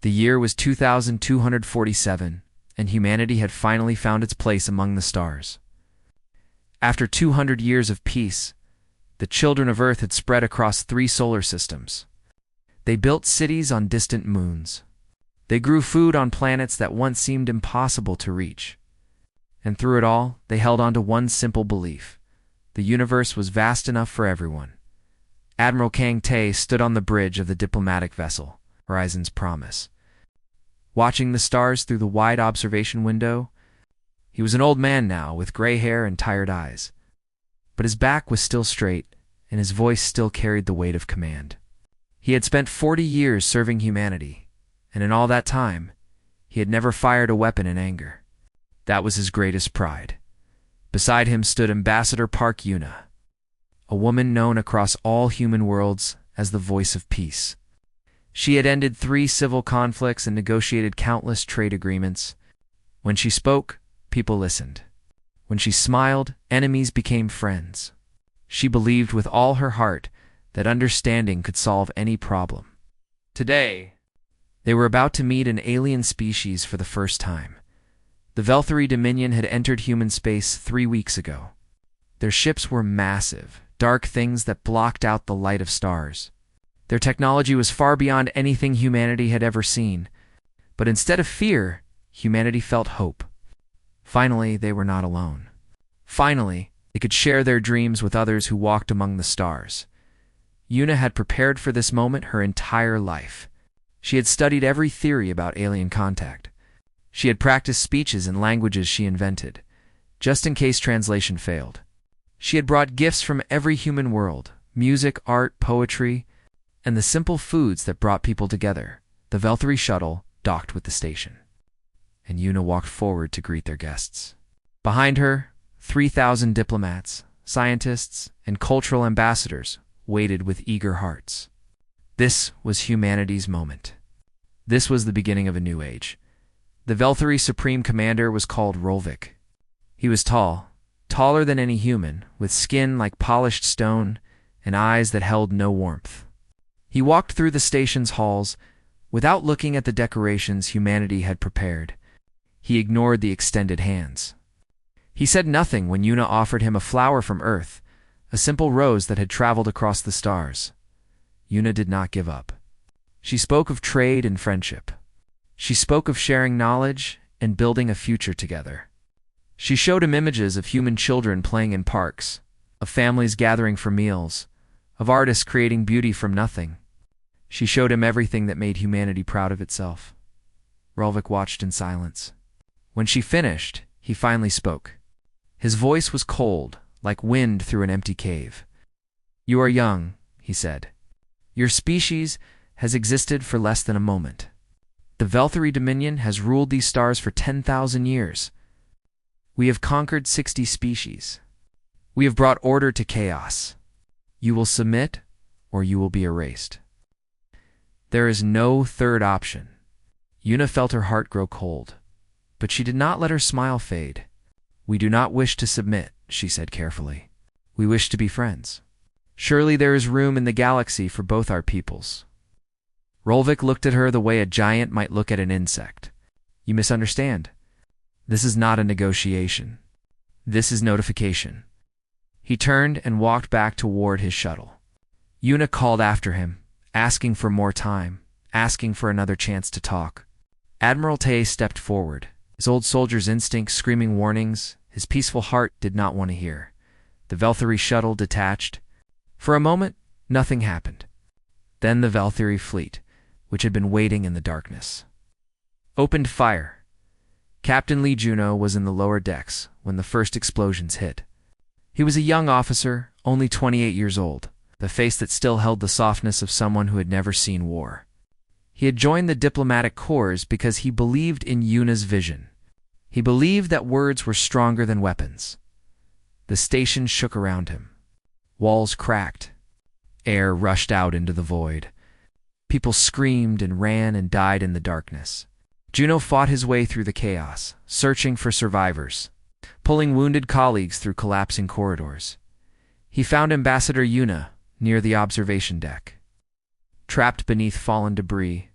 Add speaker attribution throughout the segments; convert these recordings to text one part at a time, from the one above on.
Speaker 1: The year was 2247, and humanity had finally found its place among the stars. After 200 years of peace, the children of Earth had spread across 3 solar systems. They built cities on distant moons. They grew food on planets that once seemed impossible to reach. And through it all, they held on to one simple belief: the universe was vast enough for everyone. Admiral Kang Tae stood on the bridge of the diplomatic vessel, Horizon's Promise. Watching the stars through the wide observation window, he was an old man now, with gray hair and tired eyes. But his back was still straight, and his voice still carried the weight of command. He had spent 40 years serving humanity, and in all that time, he had never fired a weapon in anger. That was his greatest pride. Beside him stood Ambassador Park Yuna, a woman known across all human worlds as the voice of peace. She had ended 3 civil conflicts and negotiated countless trade agreements. When she spoke, people listened. When she smiled, enemies became friends. She believed with all her heart that understanding could solve any problem. Today, they were about to meet an alien species for the first time. The Velthari Dominion had entered human space 3 weeks ago. Their ships were massive, dark things that blocked out the light of stars. Their technology was far beyond anything humanity had ever seen. But instead of fear, humanity felt hope. Finally, they were not alone. Finally, they could share their dreams with others who walked among the stars. Yuna had prepared for this moment her entire life. She had studied every theory about alien contact. She had practiced speeches in languages she invented, just in case translation failed. She had brought gifts from every human world: music, art, poetry, and the simple foods that brought people together. The Velthari shuttle docked with the station, and Yuna walked forward to greet their guests. Behind her, 3,000 diplomats, scientists, and cultural ambassadors waited with eager hearts. This was humanity's moment. This was the beginning of a new age. The Velthari Supreme Commander was called Rolvik. He was tall, taller than any human, with skin like polished stone and eyes that held no warmth. He walked through the station's halls without looking at the decorations humanity had prepared. He ignored the extended hands. He said nothing when Yuna offered him a flower from Earth, a simple rose that had traveled across the stars. Yuna did not give up. She spoke of trade and friendship. She spoke of sharing knowledge and building a future together. She showed him images of human children playing in parks, of families gathering for meals, of artists creating beauty from nothing. She showed him everything that made humanity proud of itself. Rolvik watched in silence. When she finished, he finally spoke. His voice was cold, like wind through an empty cave. "You are young," he said. "Your species has existed for less than a moment. The Velthari Dominion has ruled these stars for 10,000 years. We have conquered 60 species. We have brought order to chaos. You will submit, or you will be erased. There is no third option." Yuna felt her heart grow cold, but she did not let her smile fade. "We do not wish to submit," she said carefully. "We wish to be friends. Surely there is room in the galaxy for both our peoples." Rolvik looked at her the way a giant might look at an insect. "You misunderstand. This is not a negotiation. This is notification." He turned and walked back toward his shuttle. Yuna called after him, asking for more time, asking for another chance to talk. Admiral Tae stepped forward, his old soldier's instincts screaming warnings his peaceful heart did not want to hear. The Velthari shuttle detached. For a moment, nothing happened. Then the Velthari fleet, which had been waiting in the darkness, opened fire. Captain Lee Juno was in the lower decks when the first explosions hit. He was a young officer, only 28 years old, the face that still held the softness of someone who had never seen war. He had joined the diplomatic corps because he believed in Yuna's vision. He believed that words were stronger than weapons. The station shook around him. Walls cracked. Air rushed out into the void. People screamed and ran and died in the darkness. Juno fought his way through the chaos, searching for survivors, pulling wounded colleagues through collapsing corridors. He found Ambassador Yuna near the observation deck. Trapped beneath fallen debris,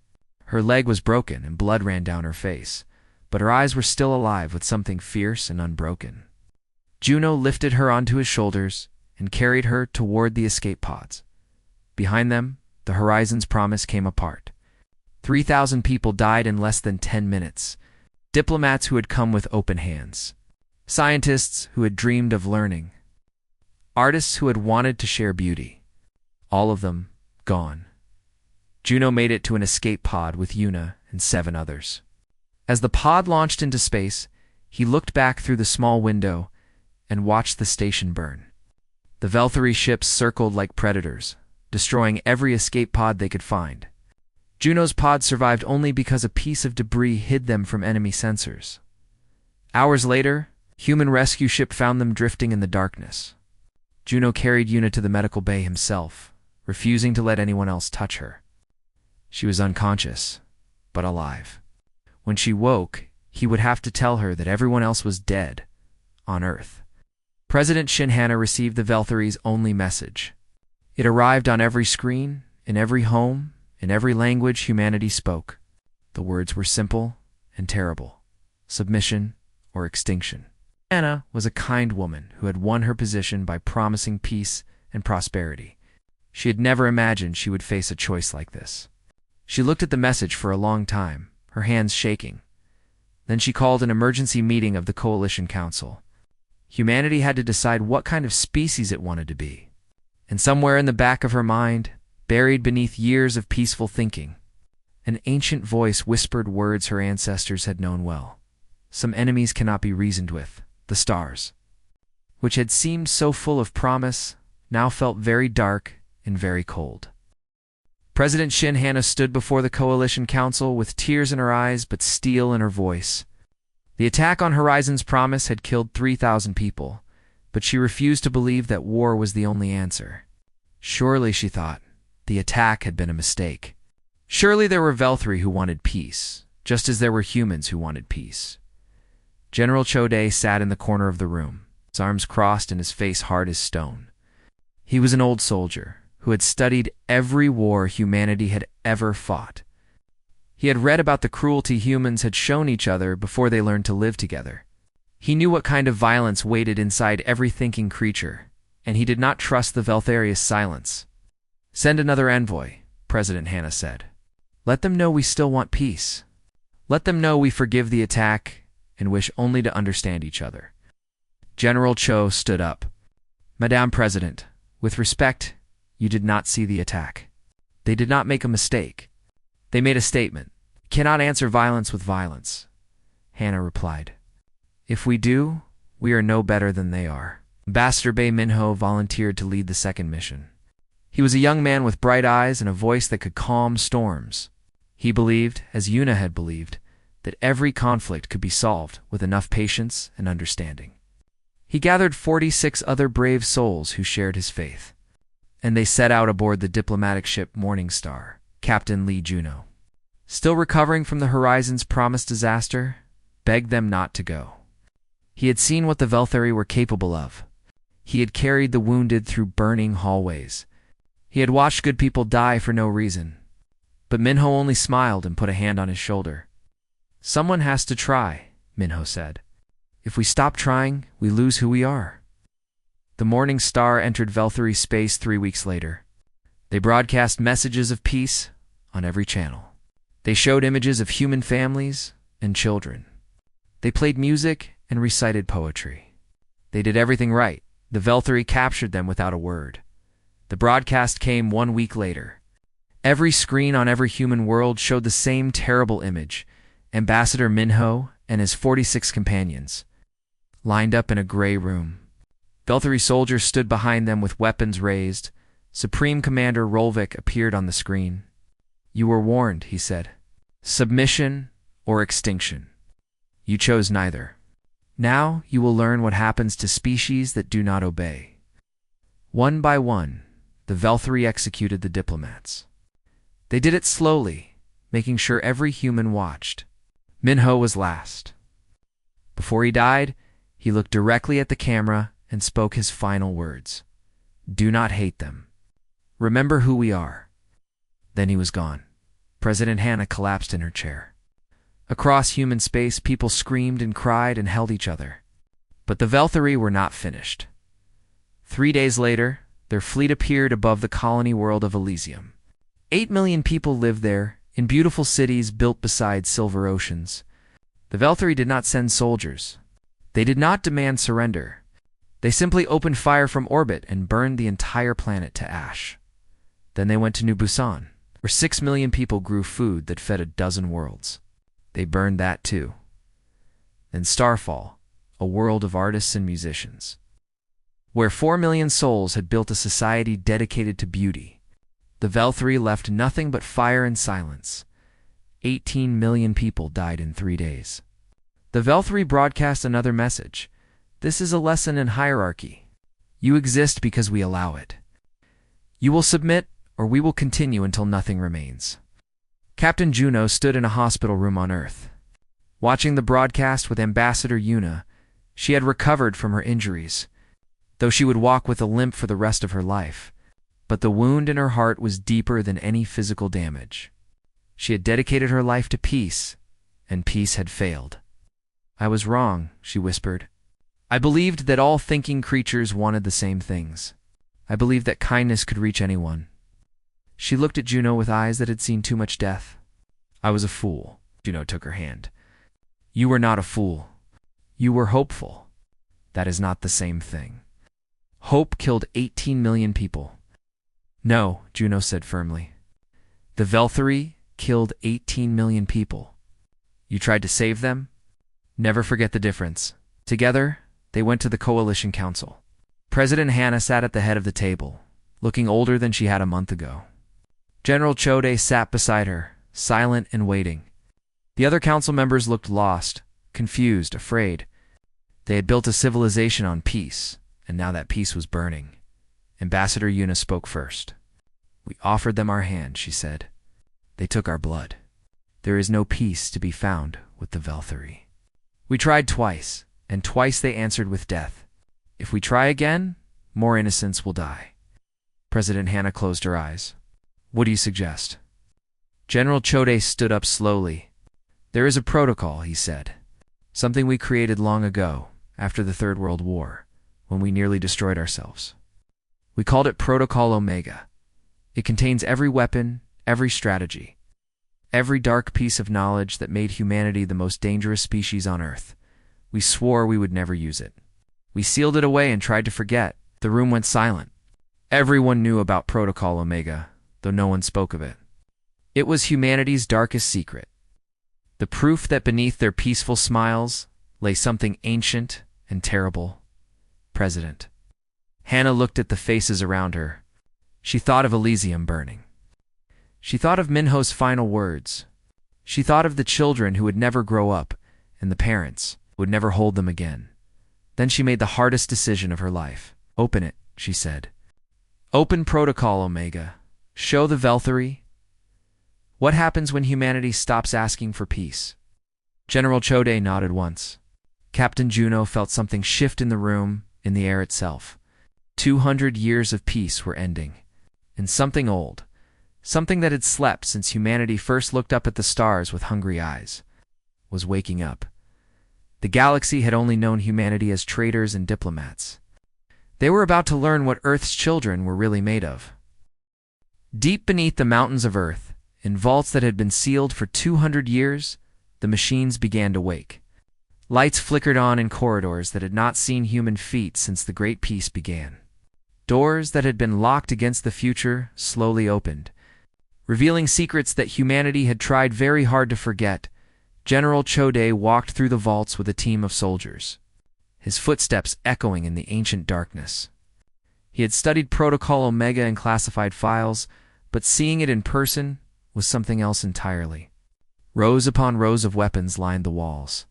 Speaker 1: Her leg was broken and blood ran down her face, but her eyes were still alive with something fierce and unbroken. Juno lifted her onto his shoulders and carried her toward the escape pods. Behind them, the Horizon's promise came apart. 3,000 people died in less than 10 minutes. Diplomats who had come with open hands. Scientists who had dreamed of learning. Artists who had wanted to share beauty. All of them gone. Juno made it to an escape pod with Una and 7 others. As the pod launched into space, he looked back through the small window and watched the station burn. The Valkyrie ships circled like predators, destroying every escape pod they could find. Juno's pod survived only because a piece of debris hid them from enemy sensors. Hours later, a human rescue ship found them drifting in the darkness. Juno carried Una to the medical bay himself, refusing to let anyone else touch her. She was unconscious, but alive. When she woke, he would have to tell her that everyone else was dead on Earth. President Shinhana received the Valkyrie's only message. It arrived on every screen, in every home, in every language humanity spoke. The words were simple and terrible: submission or extinction. Anna was a kind woman who had won her position by promising peace and prosperity. She had never imagined she would face a choice like this. She looked at the message for a long time, her hands shaking. Then she called an emergency meeting of the Coalition Council. Humanity had to decide what kind of species it wanted to be. And somewhere in the back of her mind, buried beneath years of peaceful thinking, an ancient voice whispered words her ancestors had known well. Some enemies cannot be reasoned with, the stars, which had seemed so full of promise, now felt very dark and very cold. President Shinhana stood before the Coalition Council with tears in her eyes but steel in her voice. The attack on Horizon's promise had killed 3,000 people, but she refused to believe that war was the only answer. Surely, she thought, the attack had been a mistake. Surely there were Valkyrie who wanted peace, just as there were humans who wanted peace. General Chodei sat in the corner of the room, his arms crossed and his face hard as stone. He was an old soldier who had studied every war humanity had ever fought. He had read about the cruelty humans had shown each other before they learned to live together. He knew what kind of violence waited inside every thinking creature, and he did not trust the Valtharius' silence. "Send another envoy," President Hanna said. "Let them know we still want peace. Let them know we forgive the attack and wish only to understand each other." General Cho stood up. "Madame President, with respect, you did not see the attack. They did not make a mistake. They made a statement. Cannot answer violence with violence." Hannah replied. "If we do, we are no better than they are." Ambassador Bei Minho volunteered to lead the second mission. He was a young man with bright eyes and a voice that could calm storms. He believed, as Yuna had believed, that every conflict could be solved with enough patience and understanding. He gathered 46 other brave souls who shared his faith, and they set out aboard the diplomatic ship Morning Star. Captain Lee Juno, still recovering from the Horizon's promised disaster, begged them not to go. He had seen what the Valkyrie were capable of. He had carried the wounded through burning hallways. He had watched good people die for no reason. But Minho only smiled and put a hand on his shoulder. "Someone has to try," Minho said. "If we stop trying, we lose who we are." The Morning Star entered Valkyrie space 3 weeks later. They broadcast messages of peace on every channel. They showed images of human families and children. They played music and recited poetry. They did everything right. The Valkyrie captured them without a word. The broadcast came 1 week later. Every screen on every human world showed the same terrible image: Ambassador Minho and his 46 companions, lined up in a gray room. Valkyrie soldiers stood behind them with weapons raised. Supreme Commander Rolvik appeared on the screen. "You were warned," he said. "Submission or extinction. You chose neither. Now you will learn what happens to species that do not obey." One by one, the Valkyrie executed the diplomats. They did it slowly, making sure every human watched. Minho was last. Before he died, he looked directly at the camera and spoke his final words. "Do not hate them. Remember who we are." Then he was gone. President Hannah collapsed in her chair. Across human space, people screamed and cried and held each other. But the Velthari were not finished. 3 days later, their fleet appeared above the colony world of Elysium. 8 million people lived there, in beautiful cities built beside silver oceans. The Velthari did not send soldiers. They did not demand surrender. They simply opened fire from orbit and burned the entire planet to ash. Then they went to New Busan, where 6 million people grew food that fed a dozen worlds. They burned that too. Then Starfall, a world of artists and musicians, where 4 million souls had built a society dedicated to beauty. The Velthari left nothing but fire and silence. 18 million people died in 3 days. The Velthari broadcast another message. This is a lesson in hierarchy. You exist because we allow it. You will submit, or we will continue until nothing remains. Captain Juno stood in a hospital room on Earth. Watching the broadcast with Ambassador Yuna, she had recovered from her injuries, though she would walk with a limp for the rest of her life. But the wound in her heart was deeper than any physical damage. She had dedicated her life to peace, and peace had failed. I was wrong, she whispered. I believed that all thinking creatures wanted the same things. I believed that kindness could reach anyone. She looked at Juno with eyes that had seen too much death. I was a fool. Juno took her hand. You were not a fool. You were hopeful. That is not the same thing. Hope killed 18 million people. No, Juno said firmly. The Velthari killed 18 million people. You tried to save them? Never forget the difference. Together, they went to the Coalition Council. President Hannah sat at the head of the table, looking older than she had a month ago. General Chode sat beside her, silent and waiting. The other council members looked lost, confused, afraid. They had built a civilization on peace, and now that peace was burning. Ambassador Yuna spoke first. We offered them our hand, she said. They took our blood. There is no peace to be found with the Velthari. We tried twice, and twice they answered with death. If we try again, more innocents will die. President Hannah closed her eyes. What do you suggest? General Chode stood up slowly. There is a protocol, he said. Something we created long ago, after the Third World War, when we nearly destroyed ourselves. We called it Protocol Omega. It contains every weapon, every strategy, every dark piece of knowledge that made humanity the most dangerous species on Earth. We swore we would never use it. We sealed it away and tried to forget. The room went silent. Everyone knew about Protocol Omega, though no one spoke of it. It was humanity's darkest secret. The proof that beneath their peaceful smiles lay something ancient and terrible. President. Hannah looked at the faces around her. She thought of Elysium burning. She thought of Minho's final words. She thought of the children who would never grow up, and the parents who would never hold them again. Then she made the hardest decision of her life. Open it, she said. Open Protocol Omega. Show the Velthari. What happens when humanity stops asking for peace? General Chode nodded once. Captain Juno felt something shift in the room, in the air itself. 200 years of peace were ending. And something old, something that had slept since humanity first looked up at the stars with hungry eyes, was waking up. The galaxy had only known humanity as traitors and diplomats. They were about to learn what Earth's children were really made of. Deep beneath the mountains of Earth, in vaults that had been sealed for 200 years, the machines began to wake. Lights flickered on in corridors that had not seen human feet since the Great Peace began. Doors that had been locked against the future slowly opened, revealing secrets that humanity had tried very hard to forget. General Chode walked through the vaults with a team of soldiers, his footsteps echoing in the ancient darkness. He had studied Protocol Omega in classified files, but seeing it in person was something else entirely. Rows upon rows of weapons lined the walls.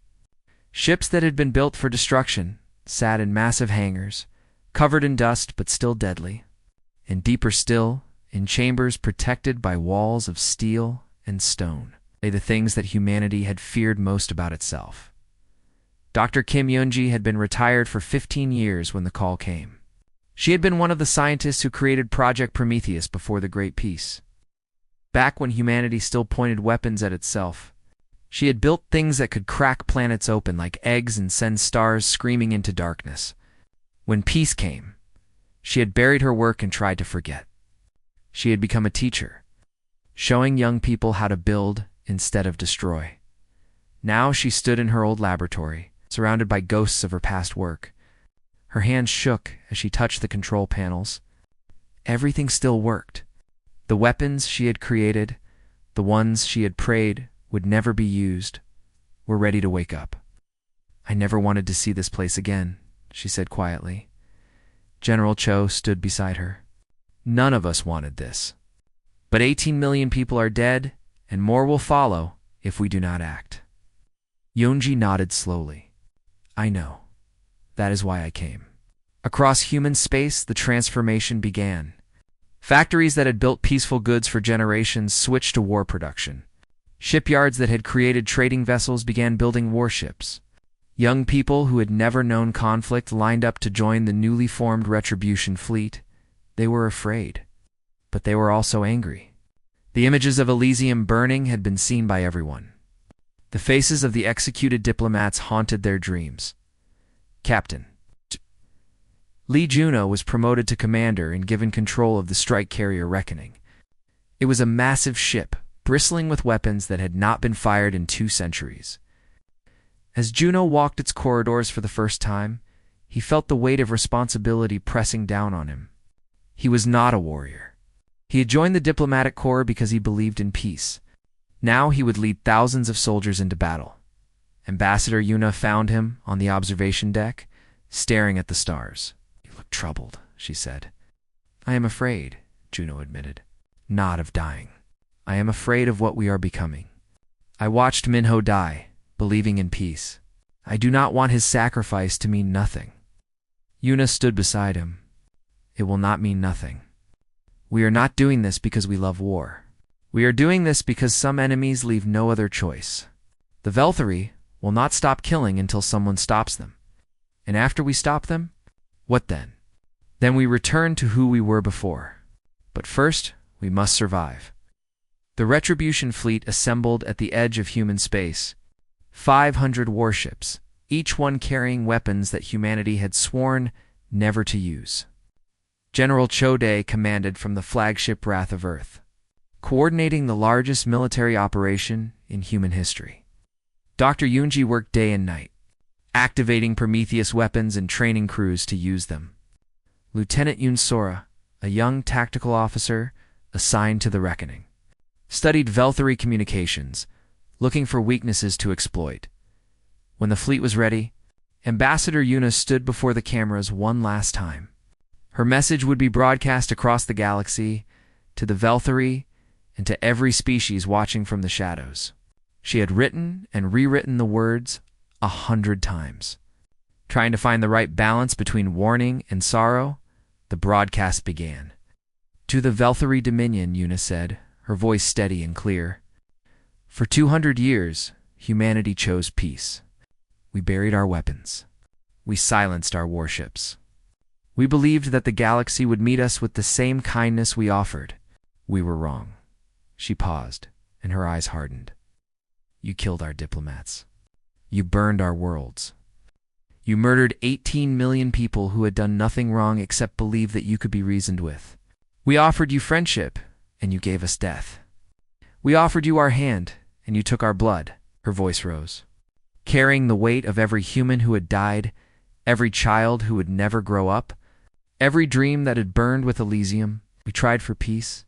Speaker 1: Ships that had been built for destruction sat in massive hangars, covered in dust but still deadly. And deeper still, in chambers protected by walls of steel and stone, lay the things that humanity had feared most about itself. Dr. Kim Yoonji had been retired for 15 years when the call came. She had been one of the scientists who created Project Prometheus before the Great Peace. back when humanity still pointed weapons at itself. She had built things that could crack planets open like eggs and send stars screaming into darkness. When peace came, she had buried her work and tried to forget. She had become a teacher, showing young people how to build instead of destroy. Now she stood in her old laboratory, surrounded by ghosts of her past work. Her hands shook as she touched the control panels. Everything still worked. The weapons she had created, the ones she had prayed would never be used, were ready to wake up. "I never wanted to see this place again," she said quietly. General Cho stood beside her. "None of us wanted this. But 18 million people are dead, and more will follow if we do not act." Yonji nodded slowly. "I know. That is why I came." Across human space, the transformation began. Factories that had built peaceful goods for generations switched to war production. Shipyards that had created trading vessels began building warships. Young people who had never known conflict lined up to join the newly formed Retribution fleet. They were afraid, but they were also angry. The images of Elysium burning had been seen by everyone. The faces of the executed diplomats haunted their dreams. Captain Lee Juno was promoted to commander and given control of the strike carrier Reckoning. It was a massive ship, bristling with weapons that had not been fired in 2 centuries. As Juno walked its corridors for the first time, he felt the weight of responsibility pressing down on him. He was not a warrior. He had joined the diplomatic corps because he believed in peace. Now he would lead thousands of soldiers into battle. Ambassador Yuna found him on the observation deck, staring at the stars. "You look troubled," she said. "I am afraid," Juno admitted. "Not of dying. I am afraid of what we are becoming. I watched Minho die, believing in peace. I do not want his sacrifice to mean nothing." Yuna stood beside him. "It will not mean nothing. We are not doing this because we love war. We are doing this because some enemies leave no other choice. The Velthari will not stop killing until someone stops them. And after we stop them, what then? Then we return to who we were before. But first, we must survive." The Retribution fleet assembled at the edge of human space. 500 warships, each one carrying weapons that humanity had sworn never to use. General Chode commanded from the flagship Wrath of Earth, coordinating the largest military operation in human history. Dr. Yunji worked day and night, activating Prometheus weapons and training crews to use them. Lieutenant Yun Sora, a young tactical officer assigned to the Reckoning, studied Velthari communications, looking for weaknesses to exploit. When the fleet was ready, Ambassador Yuna stood before the cameras one last time. Her message would be broadcast across the galaxy, to the Velthari, and to every species watching from the shadows. She had written and rewritten the words 100 times. Trying to find the right balance between warning and sorrow, the broadcast began. "To the Velthari Dominion," Yuna said, her voice steady and clear. "For 200 years, humanity chose peace. We buried our weapons. We silenced our warships. We believed that the galaxy would meet us with the same kindness we offered. We were wrong." She paused, and her eyes hardened. "You killed our diplomats. You burned our worlds. You murdered 18 million people who had done nothing wrong except believe that you could be reasoned with. We offered you friendship, and you gave us death. We offered you our hand, and you took our blood." Her voice rose, carrying the weight of every human who had died, every child who would never grow up, every dream that had burned with Elysium. "We tried for peace.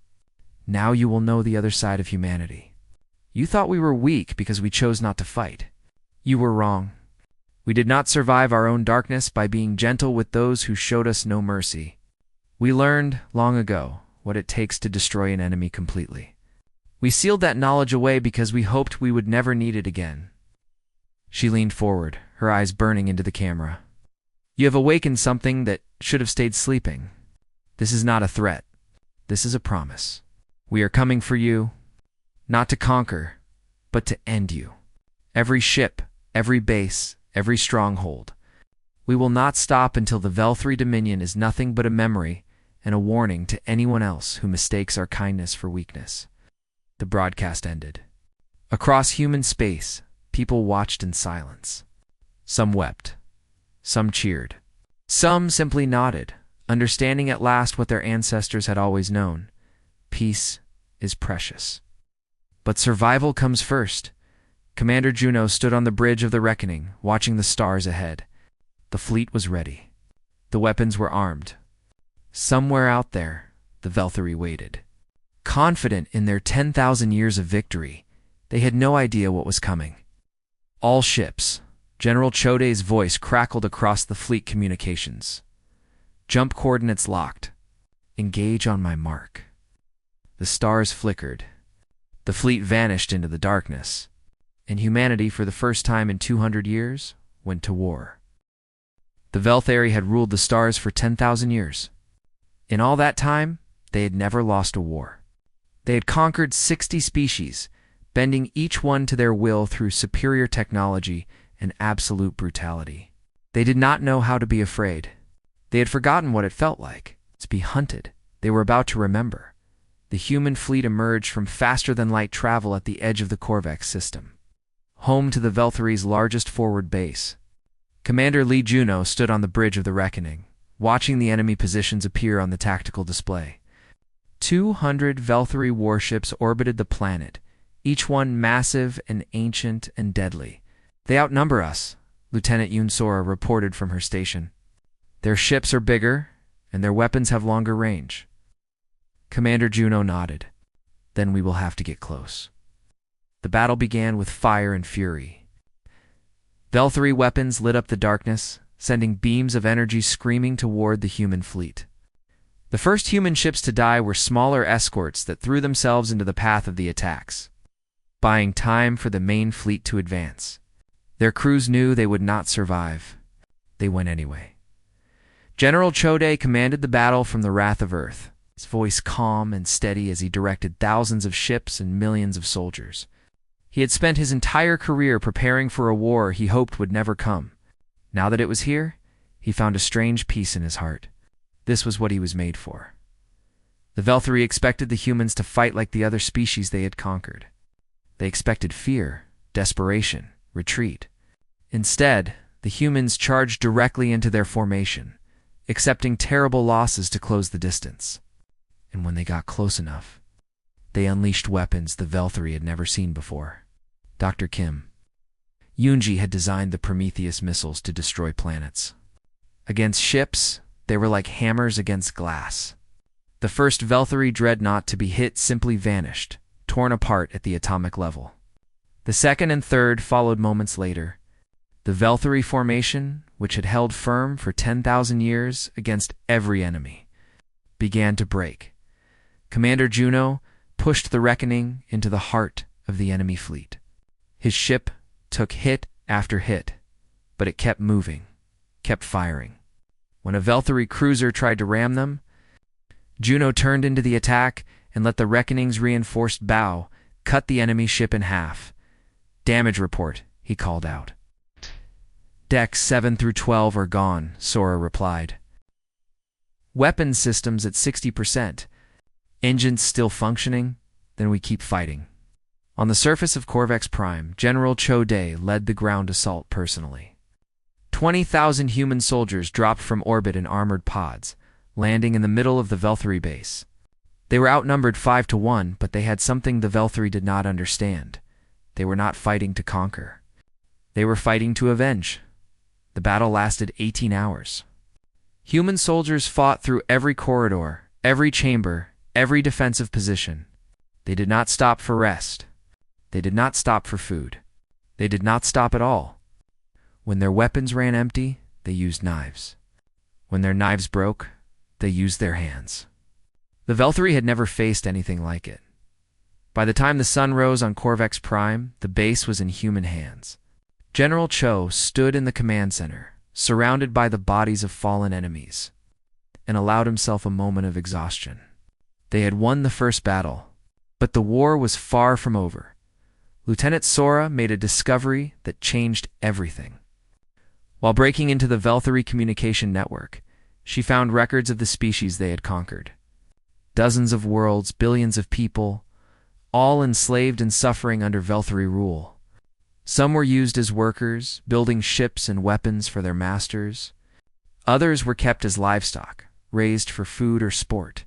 Speaker 1: Now you will know the other side of humanity. You thought we were weak because we chose not to fight. You were wrong. We did not survive our own darkness by being gentle with those who showed us no mercy. We learned, long ago, what it takes to destroy an enemy completely. We sealed that knowledge away because we hoped we would never need it again." She leaned forward, her eyes burning into the camera. "You have awakened something that should have stayed sleeping. This is not a threat. This is a promise. We are coming for you, not to conquer, but to end you. Every ship, every base, every stronghold. We will not stop until the Velthari Dominion is nothing but a memory and a warning to anyone else who mistakes our kindness for weakness." The broadcast ended. Across human space, people watched in silence. Some wept. Some cheered. Some simply nodded, understanding at last what their ancestors had always known. Peace is precious. But survival comes first. Commander Juno stood on the bridge of the reckoning, watching the stars ahead. The fleet was ready. The weapons were armed. Somewhere out there, the Velthari waited. Confident in their 10,000 years of victory, they had no idea what was coming. All ships. General Chode's voice crackled across the fleet communications. Jump coordinates locked. Engage on my mark. The stars flickered. The fleet vanished into the darkness, and humanity, for the first time in 200 years, went to war. The Velthari had ruled the stars for 10,000 years. In all that time, they had never lost a war. They had conquered 60 species, bending each one to their will through superior technology and absolute brutality. They did not know how to be afraid. They had forgotten what it felt like to be hunted. They were about to remember. The human fleet emerged from faster-than-light travel at the edge of the Corvex system, home to the Velthari's largest forward base. Commander Lee Juno stood on the bridge of the reckoning, watching the enemy positions appear on the tactical display. 200 Velthari warships orbited the planet, each one massive and ancient and deadly. They outnumber us, Lieutenant Yunsora reported from her station. Their ships are bigger, and their weapons have longer range. Commander Juno nodded. Then we will have to get close. The battle began with fire and fury. Velthari weapons lit up the darkness, sending beams of energy screaming toward the human fleet. The first human ships to die were smaller escorts that threw themselves into the path of the attacks, buying time for the main fleet to advance. Their crews knew they would not survive. They went anyway. General Chode commanded the battle from the wrath of Earth, his voice calm and steady as he directed thousands of ships and millions of soldiers. He had spent his entire career preparing for a war he hoped would never come. Now that it was here, he found a strange peace in his heart. This was what he was made for. The Velthari expected the humans to fight like the other species they had conquered. They expected fear, desperation, retreat. Instead, the humans charged directly into their formation, accepting terrible losses to close the distance. And when they got close enough, they unleashed weapons the Velthari had never seen before. Dr. Kim. Yunji had designed the Prometheus missiles to destroy planets. Against ships, they were like hammers against glass. The first Velthari dreadnought to be hit simply vanished, torn apart at the atomic level. The second and third followed moments later. The Velthari formation, which had held firm for 10,000 years against every enemy, began to break. Commander Juno pushed the reckoning into the heart of the enemy fleet. His ship took hit after hit, but it kept moving, kept firing. When a Velthari cruiser tried to ram them, Juno turned into the attack and let the reckoning's reinforced bow cut the enemy ship in half. "Damage report," he called out. "Decks 7 through 12 are gone," Sora replied. "Weapon systems at 60%. Engines still functioning? Then we keep fighting." On the surface of Corvex Prime, General Chode led the ground assault personally. 20,000 human soldiers dropped from orbit in armored pods, landing in the middle of the Velthari base. They were outnumbered 5 to 1, but they had something the Velthari did not understand. They were not fighting to conquer. They were fighting to avenge. The battle lasted 18 hours. Human soldiers fought through every corridor, every chamber, every defensive position. They did not stop for rest. They did not stop for food. They did not stop at all. When their weapons ran empty, they used knives. When their knives broke, they used their hands. The Velthari had never faced anything like it. By the time the sun rose on Corvex Prime, the base was in human hands. General Cho stood in the command center, surrounded by the bodies of fallen enemies, and allowed himself a moment of exhaustion. They had won the first battle, but the war was far from over. Lieutenant Sora made a discovery that changed everything. While breaking into the Velthari communication network, she found records of the species they had conquered. Dozens of worlds, billions of people, all enslaved and suffering under Velthari rule. Some were used as workers, building ships and weapons for their masters. Others were kept as livestock, raised for food or sport.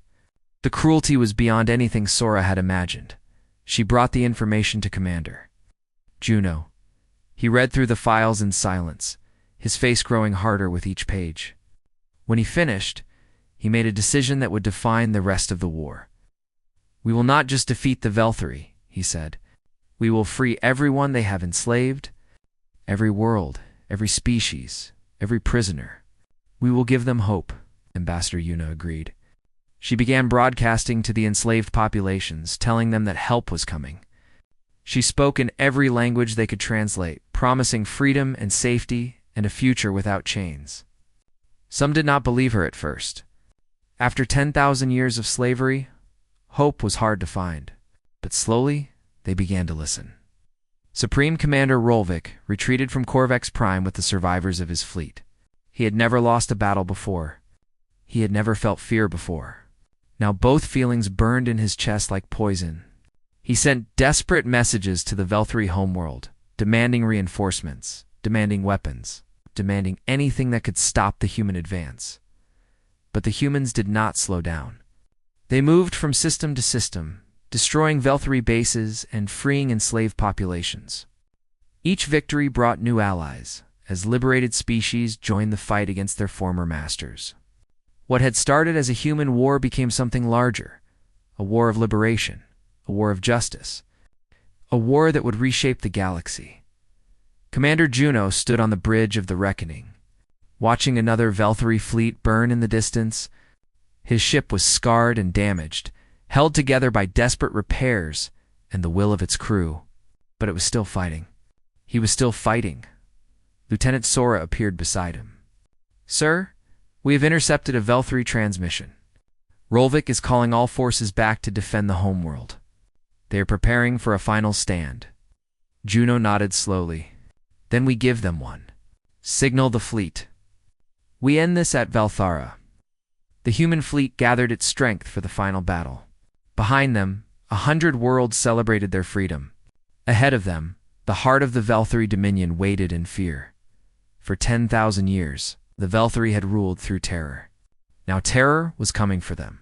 Speaker 1: The cruelty was beyond anything Sora had imagined. She brought the information to Commander Juno. He read through the files in silence, his face growing harder with each page. When he finished, he made a decision that would define the rest of the war. "We will not just defeat the Velthari," he said. "We will free everyone they have enslaved, every world, every species, every prisoner. We will give them hope," Ambassador Yuna agreed. She began broadcasting to the enslaved populations, telling them that help was coming. She spoke in every language they could translate, promising freedom and safety and a future without chains. Some did not believe her at first. After 10,000 years of slavery, hope was hard to find, but slowly they began to listen. Supreme Commander Rolvik retreated from Corvex Prime with the survivors of his fleet. He had never lost a battle before. He had never felt fear before. Now both feelings burned in his chest like poison. He sent desperate messages to the Velthari homeworld, demanding reinforcements, demanding weapons, demanding anything that could stop the human advance. But the humans did not slow down. They moved from system to system, destroying Velthari bases and freeing enslaved populations. Each victory brought new allies, as liberated species joined the fight against their former masters. What had started as a human war became something larger, a war of liberation, a war of justice, a war that would reshape the galaxy. Commander Juno stood on the bridge of the reckoning, watching another Velthari fleet burn in the distance. His ship was scarred and damaged, held together by desperate repairs and the will of its crew, but it was still fighting. He was still fighting. Lieutenant Sora appeared beside him. "Sir, we have intercepted a Velthari transmission. Rolvik is calling all forces back to defend the homeworld. They are preparing for a final stand." Juno nodded slowly. "Then we give them one. Signal the fleet. We end this at Velthara." The human fleet gathered its strength for the final battle. Behind them, 100 worlds celebrated their freedom. Ahead of them, the heart of the Velthari Dominion waited in fear. For 10,000 years, the Velthari had ruled through terror. Now terror was coming for them.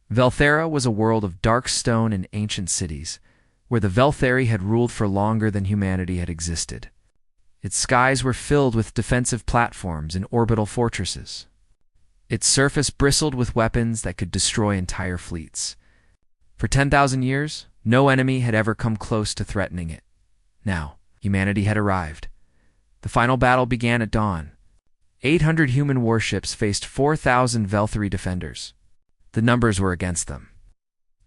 Speaker 1: Velthara was a world of dark stone and ancient cities, where the Velthari had ruled for longer than humanity had existed. Its skies were filled with defensive platforms and orbital fortresses. Its surface bristled with weapons that could destroy entire fleets. For 10,000 years, no enemy had ever come close to threatening it. Now, humanity had arrived. The final battle began at dawn. 800 human warships faced 4,000 Velthari defenders. The numbers were against them.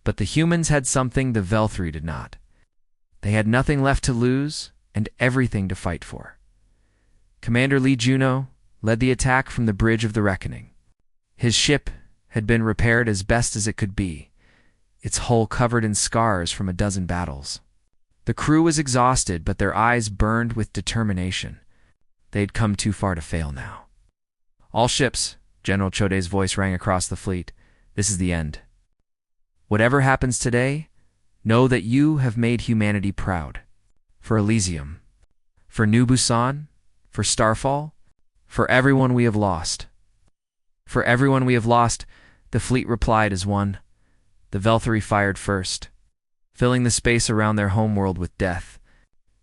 Speaker 1: But the humans had something the Velthari did not. They had nothing left to lose and everything to fight for. Commander Lee Juno led the attack from the Bridge of the Reckoning. His ship had been repaired as best as it could be, its hull covered in scars from a dozen battles. The crew was exhausted, but their eyes burned with determination. They had come too far to fail now. "All ships," General Chode's voice rang across the fleet. "This is the end. Whatever happens today, know that you have made humanity proud. For Elysium, for New Busan, for Starfall, for everyone we have lost." "For everyone we have lost," the fleet replied as one. The Velthari fired first, filling the space around their homeworld with death.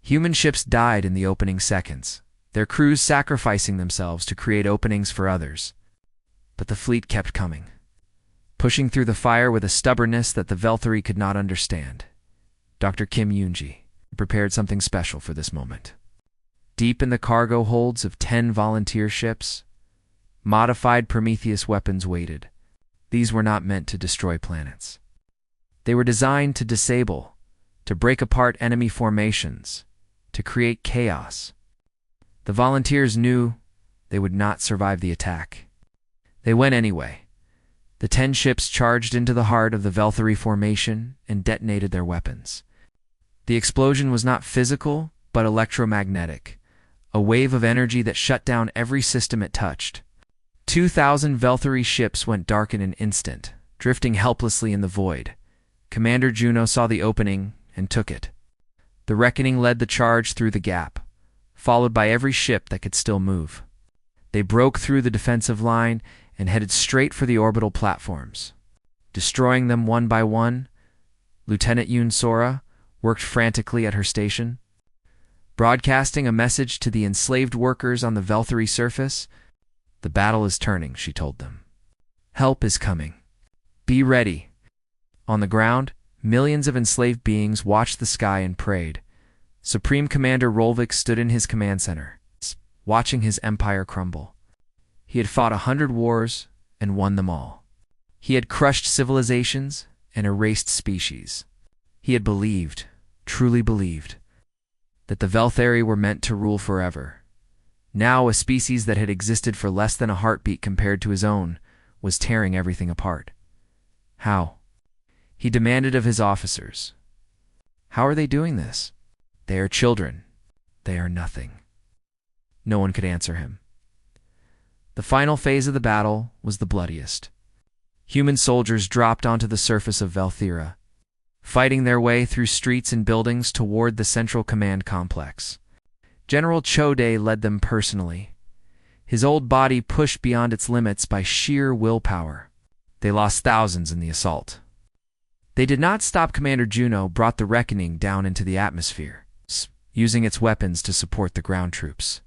Speaker 1: Human ships died in the opening seconds, their crews sacrificing themselves to create openings for others. But the fleet kept coming, pushing through the fire with a stubbornness that the Velthari could not understand. Dr. Kim Yoonji prepared something special for this moment. Deep in the cargo holds of 10 volunteer ships, modified Prometheus weapons waited. These were not meant to destroy planets. They were designed to disable, to break apart enemy formations, to create chaos. The volunteers knew they would not survive the attack. They went anyway. The 10 ships charged into the heart of the Velthari formation and detonated their weapons. The explosion was not physical, but electromagnetic, a wave of energy that shut down every system it touched. 2,000 Velthari ships went dark in an instant, drifting helplessly in the void. Commander Juno saw the opening and took it. The Reckoning led the charge through the gap, followed by every ship that could still move. They broke through the defensive line and headed straight for the orbital platforms. Destroying them one by one, Lieutenant Yoon Sora worked frantically at her station. Broadcasting a message to the enslaved workers on the Velthary surface, "The battle is turning," she told them. "Help is coming. Be ready." On the ground, millions of enslaved beings watched the sky and prayed. Supreme Commander Rolvik stood in his command center, watching his empire crumble. He had fought 100 wars and won them all. He had crushed civilizations and erased species. He had believed, truly believed, that the Velthary were meant to rule forever. Now, a species that had existed for less than a heartbeat compared to his own was tearing everything apart. How? He demanded of his officers. How are they doing this? They are children. They are nothing. No one could answer him. The final phase of the battle was the bloodiest. Human soldiers dropped onto the surface of Velthira, fighting their way through streets and buildings toward the Central Command Complex. General Chode led them personally, his old body pushed beyond its limits by sheer willpower. They lost thousands in the assault. They did not stop. Commander Juno brought the Reckoning down into the atmosphere, using its weapons to support the ground troops.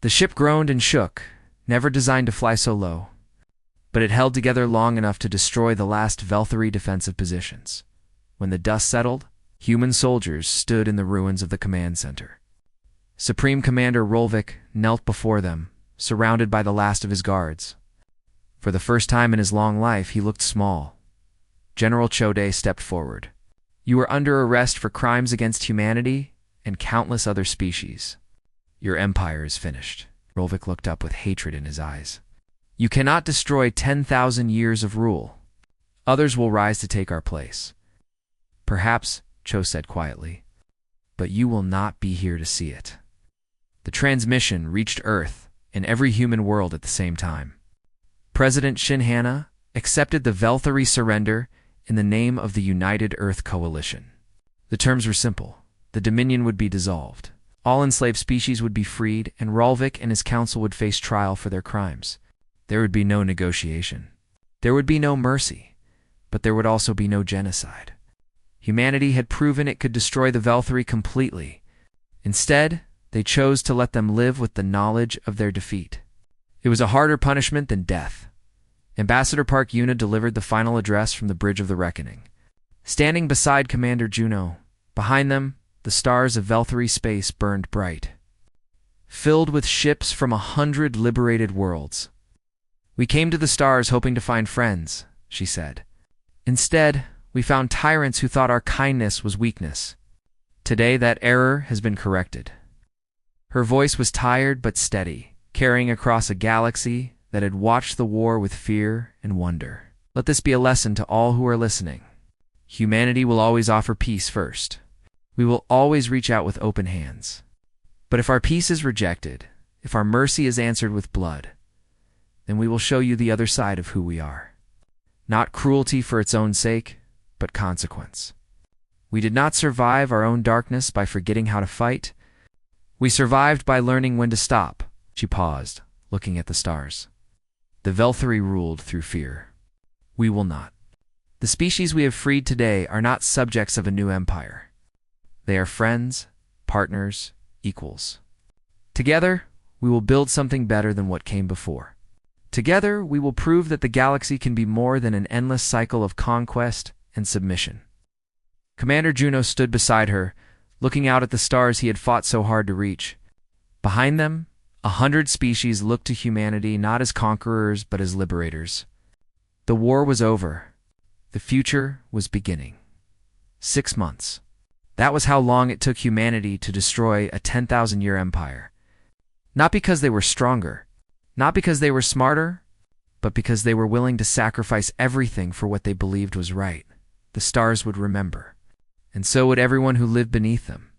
Speaker 1: The ship groaned and shook, never designed to fly so low, but it held together long enough to destroy the last Velthary defensive positions. When the dust settled, human soldiers stood in the ruins of the command center. Supreme Commander Rolvik knelt before them, surrounded by the last of his guards. For the first time in his long life, he looked small. General Chode stepped forward. "You are under arrest for crimes against humanity and countless other species. Your empire is finished." Rolvik looked up with hatred in his eyes. "You cannot destroy 10,000 years of rule. Others will rise to take our place." "Perhaps," Cho said quietly, "but you will not be here to see it." The transmission reached Earth and every human world at the same time. President Shinhana accepted the Velthary surrender in the name of the United Earth Coalition. The terms were simple. The Dominion would be dissolved. All enslaved species would be freed, and Rolvik and his council would face trial for their crimes. There would be no negotiation. There would be no mercy, but there would also be no genocide. Humanity had proven it could destroy the Velthary completely. Instead, they chose to let them live with the knowledge of their defeat. It was a harder punishment than death. Ambassador Park Yuna delivered the final address from the Bridge of the Reckoning. Standing beside Commander Juno, behind them, the stars of Velthary space burned bright, filled with ships from 100 liberated worlds. "We came to the stars hoping to find friends," she said. "Instead, we found tyrants who thought our kindness was weakness. Today, that error has been corrected." Her voice was tired but steady, carrying across a galaxy that had watched the war with fear and wonder. Let this be a lesson to all who are listening. Humanity will always offer peace first. We will always reach out with open hands. But if our peace is rejected, if our mercy is answered with blood, then we will show you the other side of who we are. Not cruelty for its own sake, but consequence. We did not survive our own darkness by forgetting how to fight. We survived by learning when to stop. She paused, looking at the stars. The Velthary ruled through fear. We will not. The species we have freed today are not subjects of a new empire. They are friends, partners, equals. Together, we will build something better than what came before. Together, we will prove that the galaxy can be more than an endless cycle of conquest and submission. Commander Juno stood beside her, looking out at the stars he had fought so hard to reach. Behind them, 100 species looked to humanity not as conquerors but as liberators. The war was over. The future was beginning. 6 months. That was how long it took humanity to destroy a 10,000-year empire. Not because they were stronger, not because they were smarter, but because they were willing to sacrifice everything for what they believed was right. The stars would remember, and so would everyone who lived beneath them.